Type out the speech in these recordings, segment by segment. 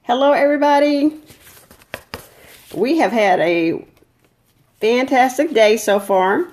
Hello, everybody. We have had a fantastic day so far.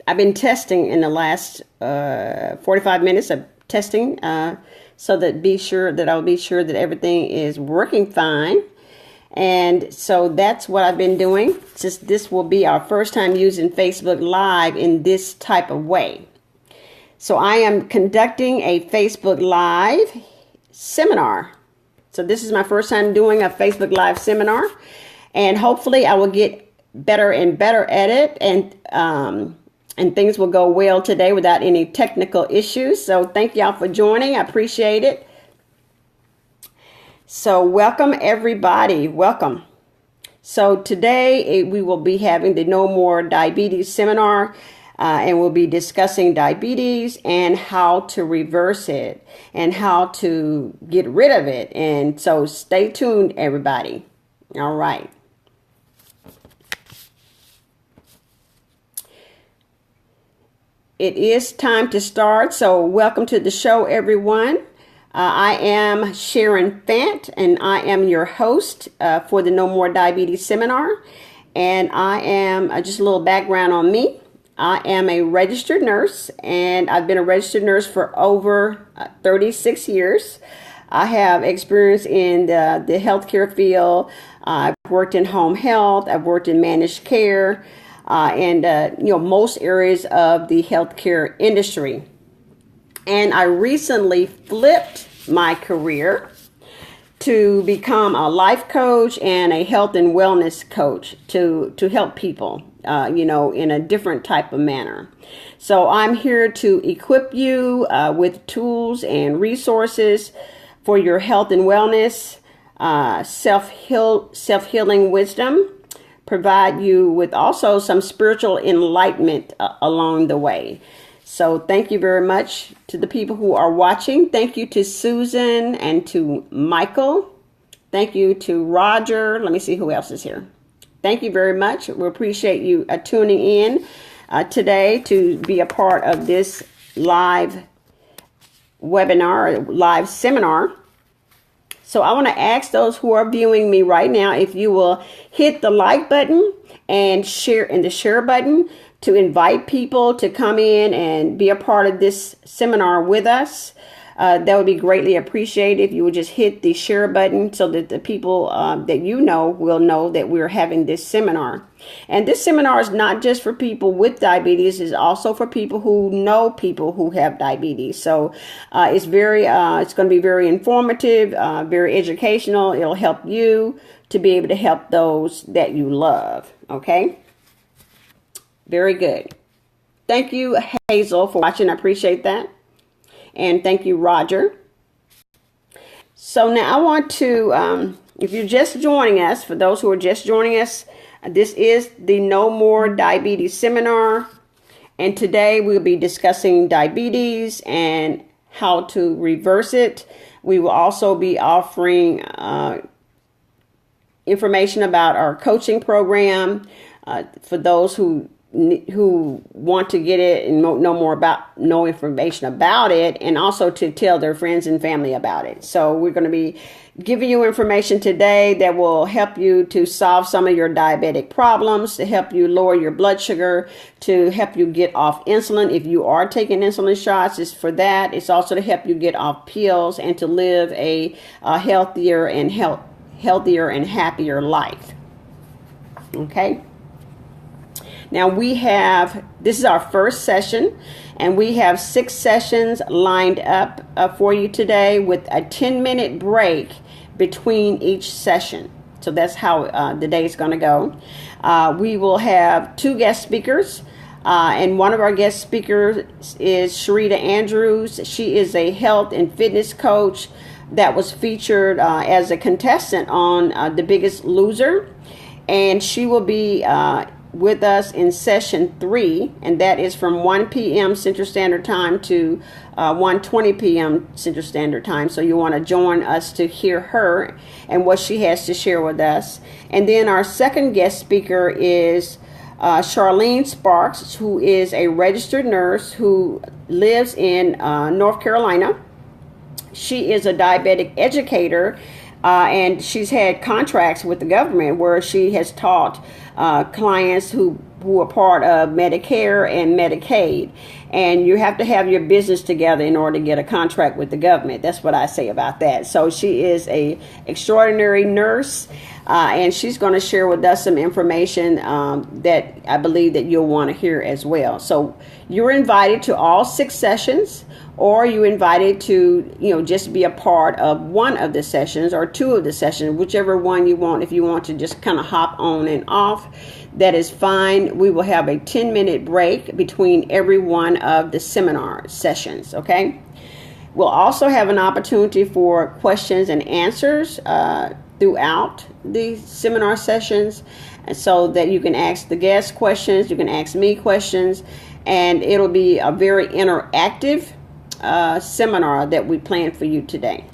I've been testing in the last 45 minutes of testing so that I'll be sure that everything is working fine. And so that's what I've been doing. Since this will be our first time using Facebook Live in this type of way. So I am conducting a Facebook Live seminar. So this is my first time doing a Facebook Live seminar, and hopefully I will get better and better at it, and things will go well today without any technical issues. So thank y'all for joining. I appreciate it. So welcome everybody. Welcome. So today we will be having the No More Diabetes seminar. And we'll be discussing diabetes and how to reverse it and how to get rid of it. And so stay tuned, everybody. All right. It is time to start. So welcome to the show, everyone. I am Sharon Fant, and I am your host for the No More Diabetes seminar. And I am just a little background on me. I am a registered nurse, and I've been a registered nurse for over 36 years. I have experience in the healthcare field. I've worked in home health. I've worked in managed care, and most areas of the healthcare industry. And I recently flipped my career to become a life coach and a health and wellness coach to help people, in a different type of manner. So I'm here to equip you with tools and resources for your health and wellness, self-healing wisdom, provide you with also some spiritual enlightenment along the way. So thank you very much to the people who are watching. Thank you to Susan and to Michael. Thank you to Roger. Let me see who else is here. Thank you very much. We appreciate you tuning in today to be a part of this live webinar, live seminar. So I want to ask those who are viewing me right now if you will hit the like button and share in the share button to invite people to come in and be a part of this seminar with us. That would be greatly appreciated if you would just hit the share button so that the people that you know will know that we're having this seminar. And this seminar is not just for people with diabetes, it's also for people who know people who have diabetes. So it's going to be very informative, very educational. It'll help you to be able to help those that you love. Okay? Very good. Thank you, Hazel, for watching. I appreciate that. And thank you, Roger. So now I want to, if you're just joining us, for those who are just joining us, this is the No More Diabetes seminar. And today we'll be discussing diabetes and how to reverse it. We will also be offering information about our coaching program for those who want to get it and know information about it, and also to tell their friends and family about it. So we're going to be giving you information today that will help you to solve some of your diabetic problems, to help you lower your blood sugar, to help you get off insulin. If you are taking insulin shots, it's for that. It's also to help you get off pills and to live a healthier and happier life. Okay. Now this is our first session, and we have 6 sessions lined up for you today with a 10-minute break between each session. So that's how the day is going to go. We will have 2 guest speakers, and one of our guest speakers is Sharita Andrews. She is a health and fitness coach that was featured as a contestant on The Biggest Loser, and she will be with us in session 3, and that is from 1 p.m. Central Standard Time to 1:20 p.m. Central Standard Time. So you want to join us to hear her and what she has to share with us. And then our second guest speaker is Charlene Sparks, who is a registered nurse who lives in North Carolina. she is a diabetic educator, and she's had contracts with the government where she has taught clients who are part of Medicare and Medicaid. And you have to have your business together in order to get a contract with the government. That's what I say about that. So she is a extraordinary nurse, and she's going to share with us some information that I believe that you'll want to hear as well. So you're invited to all 6 sessions, or you invited to, just be a part of one of the sessions or 2 of the sessions, whichever one you want. If you want to just kind of hop on and off, that is fine. We will have a 10-minute break between every one of the seminar sessions, okay? We'll also have an opportunity for questions and answers throughout the seminar sessions, so that you can ask the guests questions, you can ask me questions, and it'll be a very interactive seminar that we planned for you today.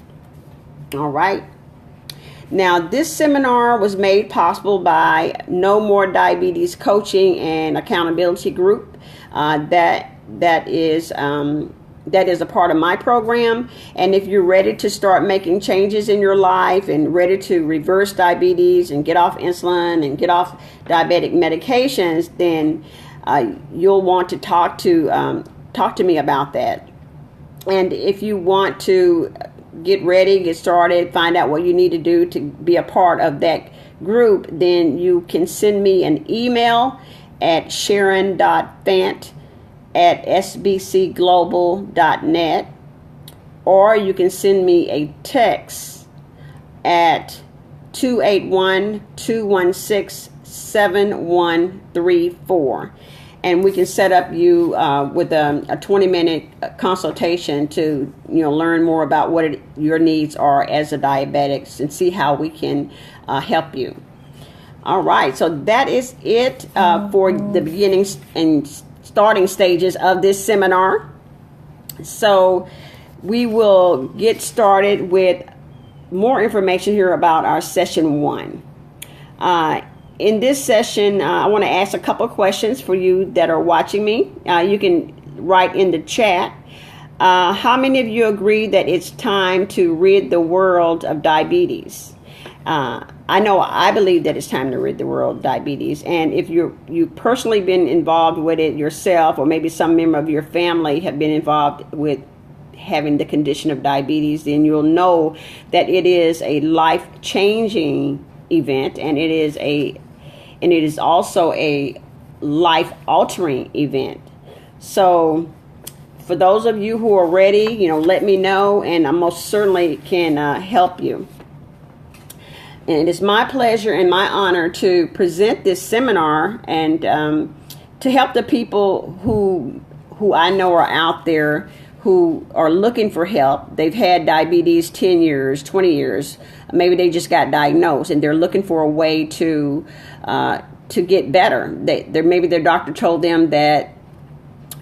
All right. Now, this seminar was made possible by No More Diabetes Coaching and Accountability Group. That is a part of my program. And if you're ready to start making changes in your life and ready to reverse diabetes and get off insulin and get off diabetic medications, then you'll want to talk to me about that. And if you want to get ready, get started, find out what you need to do to be a part of that group, then you can send me an email at sharon.fant@sbcglobal.net, or you can send me a text at 281-216-7134. And we can set up you with a 20-minute consultation to learn more about what your needs are as a diabetic and see how we can help you. All right, so that is it for the beginning and starting stages of this seminar. So we will get started with more information here about our session 1. In this session, I want to ask a couple of questions for you that are watching me. You can write in the chat. How many of you agree that it's time to rid the world of diabetes? I know I believe that it's time to rid the world of diabetes. And if you've personally been involved with it yourself, or maybe some member of your family have been involved with having the condition of diabetes, then you'll know that it is a life-changing event, and it is also a life-altering event. So for those of you who are ready, let me know, and I most certainly can help you. And it's my pleasure and my honor to present this seminar and to help the people who I know are out there who are looking for help. They've had diabetes 10 years, 20 years. Maybe they just got diagnosed and they're looking for a way to get better. Maybe their doctor told them that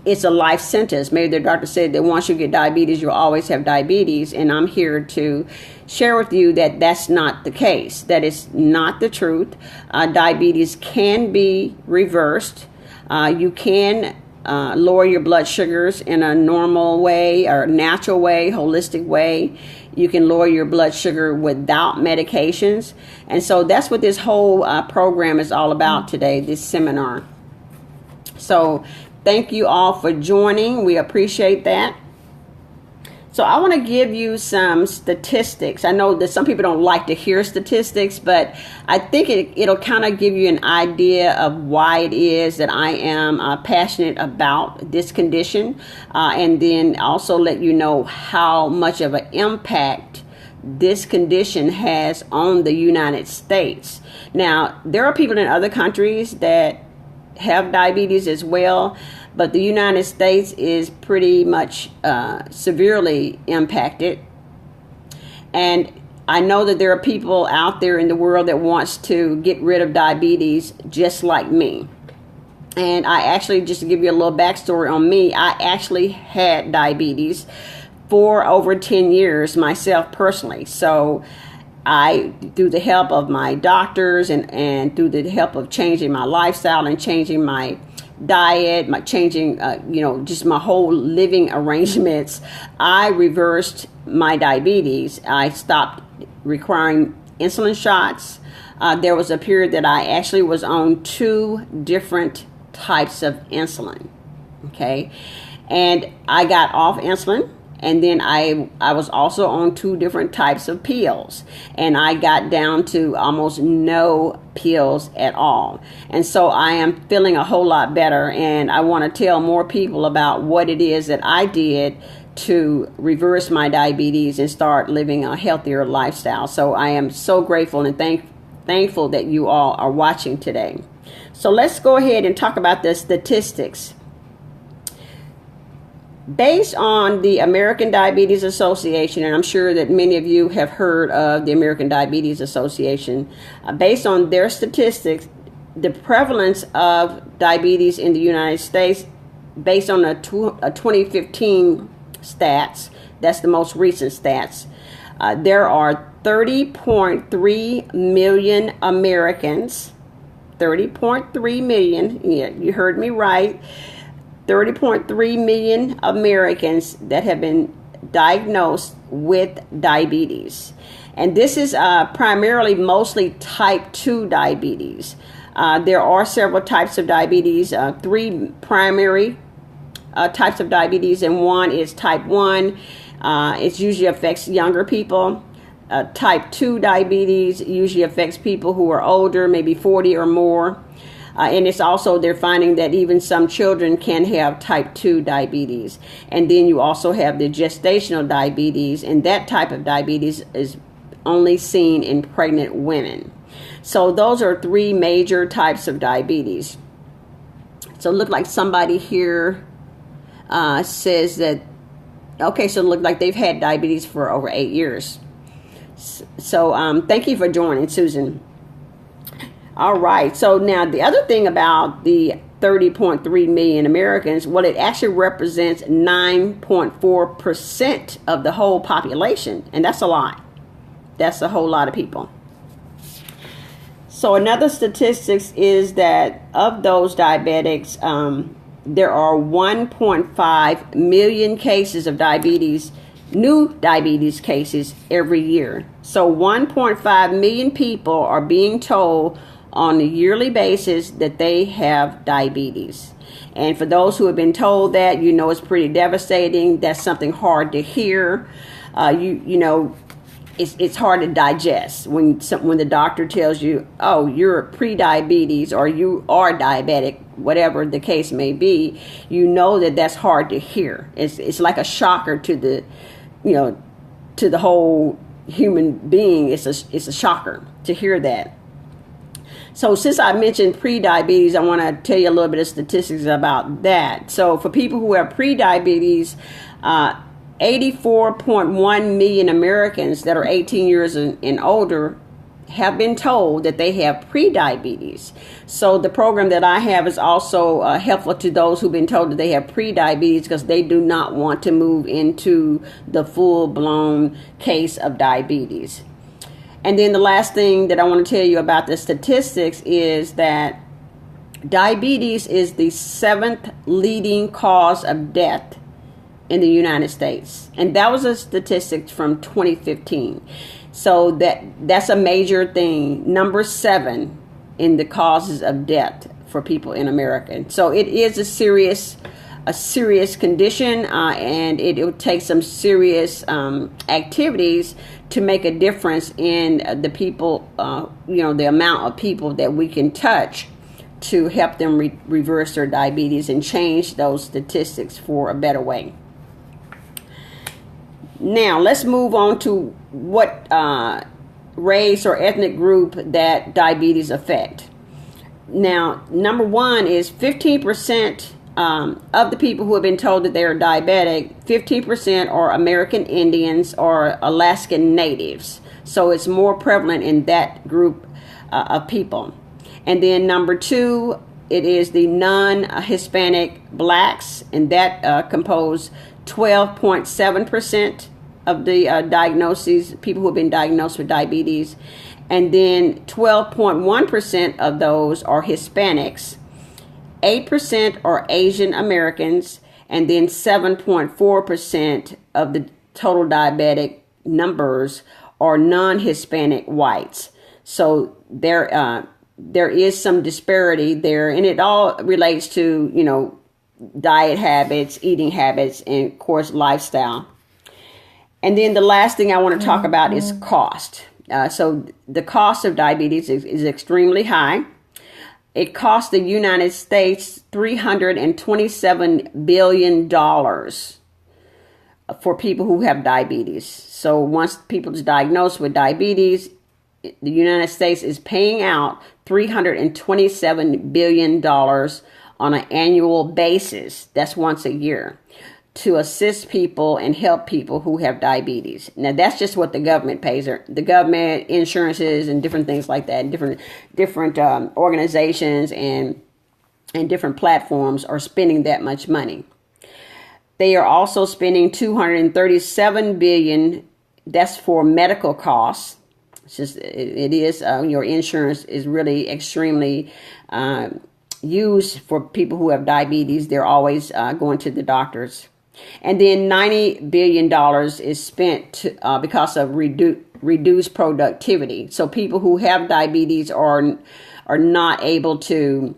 it's a life sentence. Maybe their doctor said that once you get diabetes, you'll always have diabetes. And I'm here to share with you that that's not the case. That is not the truth. Diabetes can be reversed. You can lower your blood sugars in a normal way or natural way, holistic way. You can lower your blood sugar without medications. And so that's what this whole program is all about today, this seminar. So thank you all for joining. We appreciate that. So I want to give you some statistics. I know that some people don't like to hear statistics, but I think it'll kind of give you an idea of why it is that I am passionate about this condition, and then also let you know how much of an impact this condition has on the United States. Now, there are people in other countries that have diabetes as well, but the United States is pretty much severely impacted. And I know that there are people out there in the world that wants to get rid of diabetes just like me. And I actually, just to give you a little backstory on me, I actually had diabetes for over 10 years myself personally. So I, through the help of my doctors and through the help of changing my lifestyle and changing my diet, my changing, just my whole living arrangements, I reversed my diabetes. I stopped requiring insulin shots. There was a period that I actually was on 2 different types of insulin. Okay. And I got off insulin. And then I was also on 2 different types of pills, and I got down to almost no pills at all. And so I am feeling a whole lot better, and I want to tell more people about what it is that I did to reverse my diabetes and start living a healthier lifestyle. So I am so grateful and thankful that you all are watching today. So let's go ahead and talk about the statistics. Based on the American Diabetes Association, and I'm sure that many of you have heard of the American Diabetes Association, based on their statistics, the prevalence of diabetes in the United States, based on a 2015 stats, that's the most recent stats, there are 30.3 million Americans, 30.3 million, yeah, you heard me right, 30.3 million Americans that have been diagnosed with diabetes. And this is primarily mostly type 2 diabetes. There are several types of diabetes, 3 primary types of diabetes, and one is type 1. It usually affects younger people. Type 2 diabetes usually affects people who are older, maybe 40 or more. And it's also, they're finding that even some children can have type 2 diabetes. And then you also have the gestational diabetes, and that type of diabetes is only seen in pregnant women. So those are 3 major types of diabetes. So it looked like somebody here says that, okay, so it looked like they've had diabetes for over 8 years. So thank you for joining, Susan. All right. So now the other thing about the 30.3 million Americans, well, it actually represents 9.4% of the whole population. And that's a lot. That's a whole lot of people. So another statistics is that of those diabetics, there are 1.5 million cases of diabetes, new diabetes cases every year. So 1.5 million people are being told on a yearly basis that they have diabetes. And for those who have been told that, it's pretty devastating. That's something hard to hear. It's hard to digest when the doctor tells you, oh, you're pre-diabetes or you are diabetic, whatever the case may be. That's hard to hear. It's like a shocker to the whole human being. It's a shocker to hear that. So since I mentioned pre-diabetes, I want to tell you a little bit of statistics about that. So for people who have pre-diabetes, 84.1 million Americans that are 18 years and older have been told that they have pre-diabetes. So the program that I have is also helpful to those who've been told that they have pre-diabetes, because they do not want to move into the full-blown case of diabetes. And then the last thing that I want to tell you about the statistics is that diabetes is the 7th leading cause of death in the United States. And that was a statistic from 2015. So that's a major thing. Number 7 in the causes of death for people in America. So it is a serious condition, and it will take some serious activities to make a difference in the people, the amount of people that we can touch to help them reverse their diabetes and change those statistics for a better way. Now, let's move on to what race or ethnic group that diabetes affect. Now, number 1 is 15% of the people who have been told that they are diabetic, 15% are American Indians or Alaskan Natives. So it's more prevalent in that group of people. And then number 2, it is the non-Hispanic blacks, and that compose 12.7% of the diagnoses, people who have been diagnosed with diabetes. And then 12.1% of those are Hispanics. 8% are Asian Americans, and then 7.4% of the total diabetic numbers are non-Hispanic whites. So there is some disparity there, and it all relates to, diet habits, eating habits, and of course lifestyle. And then the last thing I want to talk about is cost. So the cost of diabetes is extremely high. It costs the United States $327 billion for people who have diabetes. So once people are diagnosed with diabetes, the United States is paying out $327 billion on an annual basis. That's once a year, to assist people and help people who have diabetes. Now, that's just what the government pays. The government, insurances, and different things like that, different organizations and different platforms are spending that much money. They are also spending $237 billion. That's for medical costs. Your insurance is really extremely used for people who have diabetes. They're always going to the doctors. And then $90 billion is spent because of reduced productivity. So people who have diabetes are not able to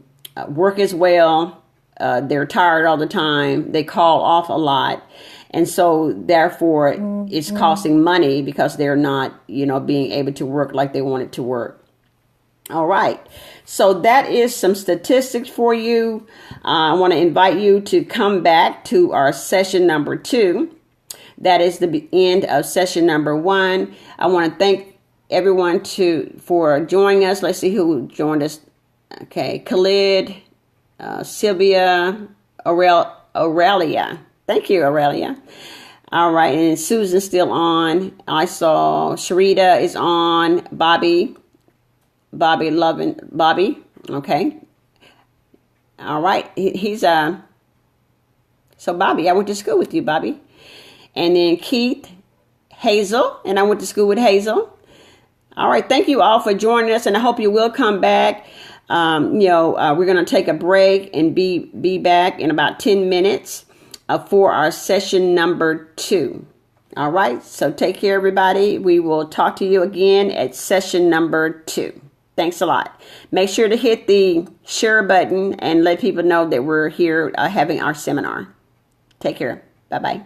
work as well. They're tired all the time. They call off a lot. And so therefore it's costing money because they're not, being able to work like they wanted to work. All right. So that is some statistics for you. I want to invite you to come back to our session number 2. That is the end of session number 1. I want to thank everyone for joining us. Let's see who joined us. Okay. Khalid, Sylvia, Aurelia. Thank you, Aurelia. All right. And Susan's still on. I saw Sharita is on. Bobby. Okay. All right. He's so Bobby, I went to school with you, Bobby. And then Keith, Hazel, and I went to school with Hazel. All right. Thank you all for joining us, and I hope you will come back. We're going to take a break and be back in about 10 minutes for our session number 2. All right. So take care, everybody. We will talk to you again at session number 2. Thanks a lot. Make sure to hit the share button and let people know that we're here having our seminar. Take care. Bye-bye.